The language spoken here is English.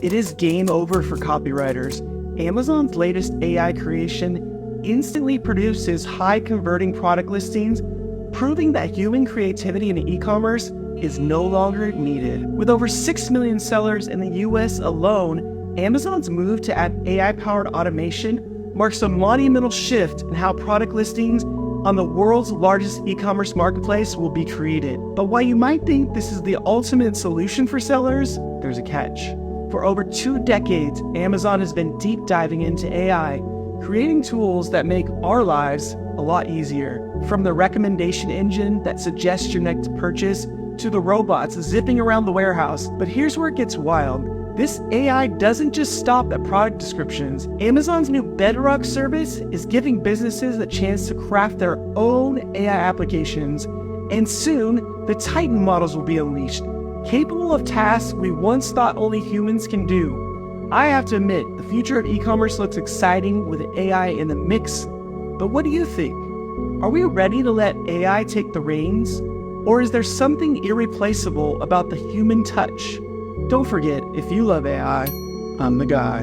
It is game over for copywriters. Amazon's latest AI creation instantly produces high-converting product listings, proving that human creativity in e-commerce is no longer needed. With over 6 million sellers in the US alone, Amazon's move to add AI-powered automation marks a monumental shift in how product listings on the world's largest e-commerce marketplace will be created. But while you might think this is the ultimate solution for sellers, there's a catch. For over 2 decades, Amazon has been deep diving into AI, creating tools that make our lives a lot easier. From the recommendation engine that suggests your next purchase to the robots zipping around the warehouse. But here's where it gets wild. This AI doesn't just stop at product descriptions. Amazon's new Bedrock service is giving businesses a chance to craft their own AI applications, and soon the Titan models will be unleashed, capable of tasks we once thought only humans can do. I have to admit, the future of e-commerce looks exciting with AI in the mix. But what do you think? Are we ready to let AI take the reins? Or is there something irreplaceable about the human touch? Don't forget, if you love AI, I'm the guy.